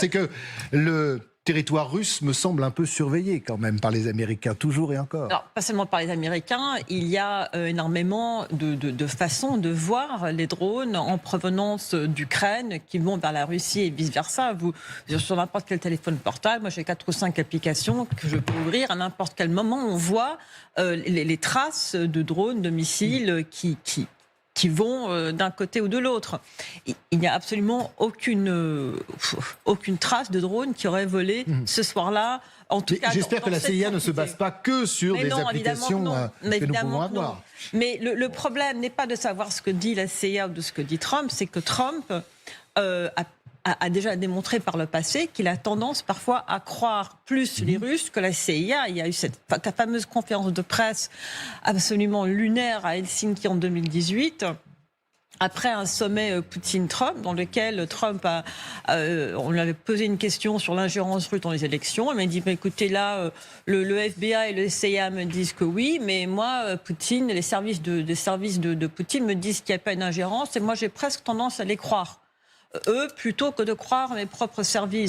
C'est que le territoire russe me semble un peu surveillé quand même par les Américains, toujours et encore. Alors, pas seulement par les Américains, il y a énormément de façons de voir les drones en provenance d'Ukraine qui vont vers la Russie et vice-versa. Sur n'importe quel téléphone portable, moi j'ai 4 ou 5 applications que je peux ouvrir à n'importe quel moment. On voit les traces de drones, de missiles qui vont d'un côté ou de l'autre. Il n'y a absolument aucune trace de drone qui aurait volé ce soir-là. En tout cas, j'espère que la CIA ne se base pas que sur des applications que nous pouvons avoir. Non. Mais le problème n'est pas de savoir ce que dit la CIA ou de ce que dit Trump, c'est que Trump a déjà démontré par le passé qu'il a tendance parfois à croire plus les Russes que la CIA. Il y a eu cette fameuse conférence de presse absolument lunaire à Helsinki en 2018. Après un sommet Poutine-Trump, dans lequel Trump on lui avait posé une question sur l'ingérence russe dans les élections. Il m'a dit, écoutez, là, le FBI et le CIA me disent que oui, mais moi, Poutine, les services de Poutine me disent qu'il n'y a pas une ingérence, et moi, j'ai presque tendance à les croire. Eux, plutôt que de croire mes propres services.